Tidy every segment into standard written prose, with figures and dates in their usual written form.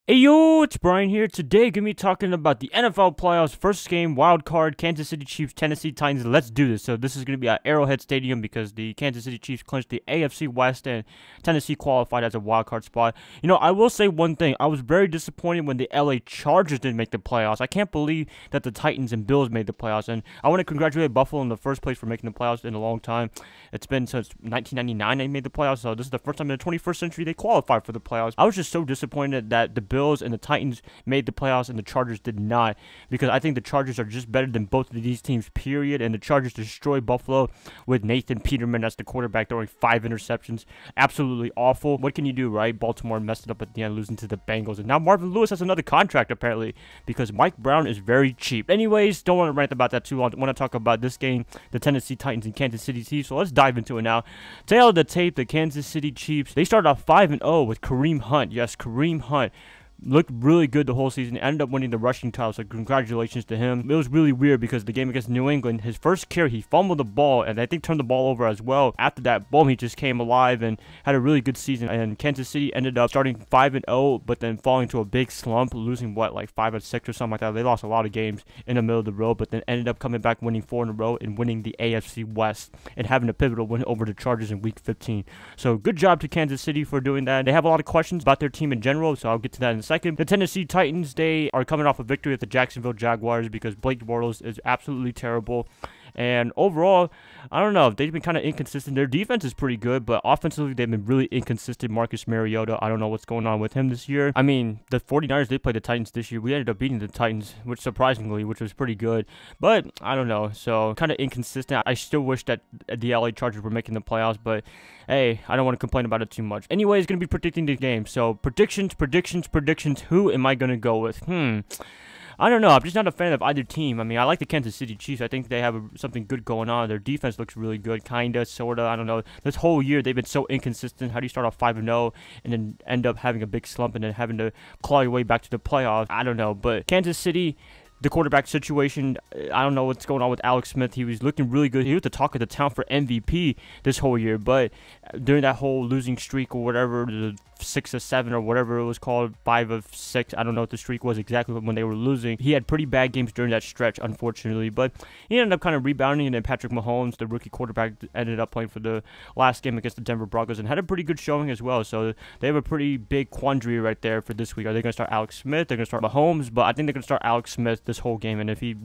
Hey yo, it's Brian here. Today, gonna be talking about the NFL playoffs, first game, wild card, Kansas City Chiefs, Tennessee Titans. Let's do this. So this is gonna be at Arrowhead Stadium because the Kansas City Chiefs clinched the AFC West and Tennessee qualified as a wild card spot. You know, I will say one thing. I was very disappointed when the LA Chargers didn't make the playoffs. I can't believe that the Titans and Bills made the playoffs, and I want to congratulate Buffalo in the first place for making the playoffs in a long time. It's been since 1999 they made the playoffs, so this is the first time in the 21st century they qualified for the playoffs. I was just so disappointed that the Bills and the Titans made the playoffs and the Chargers did not, because I think the Chargers are just better than both of these teams, period. And the Chargers destroyed Buffalo with Nathan Peterman as the quarterback, throwing 5 interceptions. Absolutely awful. What can you do, right? Baltimore messed it up at the end, losing to the Bengals. And now Marvin Lewis has another contract, apparently, because Mike Brown is very cheap. Anyways, don't want to rant about that too long. I want to talk about this game, the Tennessee Titans and Kansas City Chiefs. So let's dive into it now. Tail of the tape, the Kansas City Chiefs, they started off 5-0 with Kareem Hunt. Yes, Kareem Hunt looked really good the whole season, ended up winning the rushing title, so congratulations to him. It was really weird because the game against New England, his first carry, he fumbled the ball and I think turned the ball over as well. After that, boom, he just came alive and had a really good season. And Kansas City ended up starting 5-0, but then falling to a big slump, losing what, like 5 or 6 or something like that. They lost a lot of games in the middle of the road, but then ended up coming back, winning 4 in a row and winning the AFC West and having a pivotal win over the Chargers in Week 15. So good job to Kansas City for doing that. They have a lot of questions about their team in general, so I'll get to that in a second. The Tennessee Titans, they are coming off a victory at the Jacksonville Jaguars because Blake Bortles is absolutely terrible. And overall, I don't know, they've been kind of inconsistent. Their defense is pretty good, but offensively, they've been really inconsistent. Marcus Mariota, I don't know what's going on with him this year. I mean, the 49ers, they played the Titans this year. We ended up beating the Titans, which was pretty good. But, I don't know, so kind of inconsistent. I still wish that the LA Chargers were making the playoffs, but hey, I don't want to complain about it too much. Anyways, going to be predicting the game. So, predictions. Who am I going to go with? I don't know. I'm just not a fan of either team. I mean, I like the Kansas City Chiefs. I think they have something good going on. Their defense looks really good, kinda, sorta. I don't know. This whole year, they've been so inconsistent. How do you start off 5-0 and then end up having a big slump and then having to claw your way back to the playoffs? I don't know. But Kansas City, the quarterback situation, I don't know what's going on with Alex Smith. He was looking really good. He was the talk of the town for MVP this whole year. But during that whole losing streak or whatever, the 6 of 7 or whatever it was called, 5 of 6, I don't know what the streak was exactly when they were losing. He had pretty bad games during that stretch, unfortunately, but he ended up kind of rebounding, and then Patrick Mahomes, the rookie quarterback, ended up playing for the last game against the Denver Broncos and had a pretty good showing as well. So they have a pretty big quandary right there for this week. Are they going to start Alex Smith? They're going to start Mahomes, but I think they're going to start Alex Smith this whole game, and if he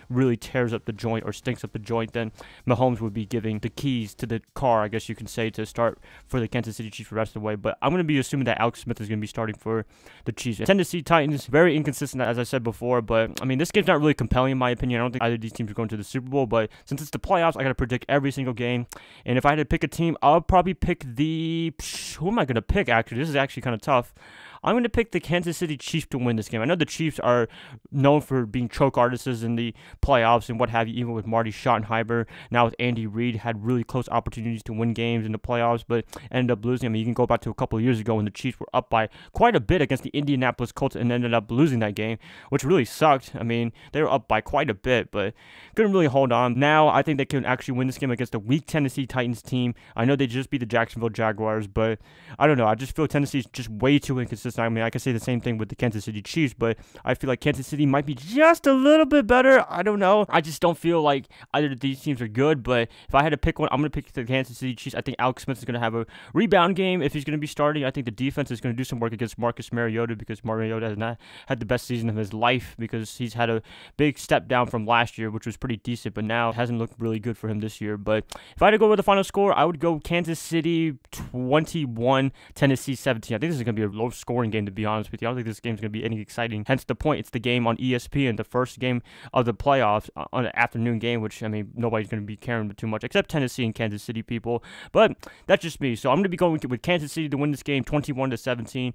really tears up the joint or stinks up the joint, then Mahomes would be giving the keys to the car, I guess you can say, to start for the Kansas City Chiefs the rest of the way. But I'm going to be assuming that Alex Smith is going to be starting for the Chiefs. Tennessee Titans, very inconsistent, as I said before, but I mean, this game's not really compelling in my opinion. I don't think either of these teams are going to the Super Bowl, but since it's the playoffs, I got to predict every single game. And if I had to pick a team, I'll probably pick the... Who am I going to pick, actually? This is actually kind of tough. I'm going to pick the Kansas City Chiefs to win this game. I know the Chiefs are known for being choke artists in the playoffs and what have you, even with Marty Schottenheimer. Now with Andy Reid, had really close opportunities to win games in the playoffs, but ended up losing. I mean, you can go back to a couple of years ago when the Chiefs were up by quite a bit against the Indianapolis Colts and ended up losing that game, which really sucked. I mean, they were up by quite a bit, but couldn't really hold on. Now, I think they can actually win this game against a weak Tennessee Titans team. I know they just beat the Jacksonville Jaguars, but I don't know. I just feel Tennessee's just way too inconsistent. I mean, I could say the same thing with the Kansas City Chiefs, but I feel like Kansas City might be just a little bit better. I don't know. I just don't feel like either of these teams are good, but if I had to pick one, I'm going to pick the Kansas City Chiefs. I think Alex Smith is going to have a rebound game if he's going to be starting. I think the defense is going to do some work against Marcus Mariota because Mariota has not had the best season of his life because he's had a big step down from last year, which was pretty decent, but now it hasn't looked really good for him this year. But if I had to go with the final score, I would go Kansas City 21, Tennessee 17. I think this is going to be a low-scoring game, to be honest with you. I don't think this game is going to be any exciting. Hence the point, it's the game on ESPN, the first game of the playoffs on an afternoon game, which, I mean, nobody's going to be caring too much except Tennessee and Kansas City people. But that's just me. So I'm going to be going with Kansas City to win this game 21-17.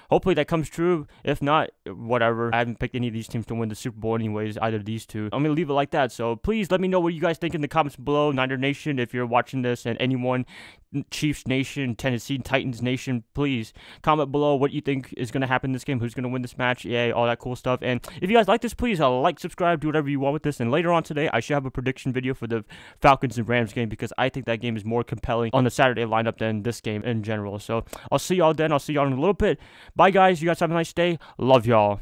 Hopefully that comes true. If not, whatever. I haven't picked any of these teams to win the Super Bowl anyways, either of these two. I'm going to leave it like that. So please let me know what you guys think in the comments below. Niner Nation, if you're watching this, and anyone, Chiefs Nation, Tennessee Titans Nation, please comment below what you think think is going to happen in this game, who's going to win this match, yay, all that cool stuff. And if you guys like this, please like, subscribe, do whatever you want with this. And later on today, I should have a prediction video for the Falcons and Rams game, because I think that game is more compelling on the Saturday lineup than this game in general. So I'll see y'all then. I'll see y'all in a little bit. Bye, guys. You guys have a nice day. Love y'all.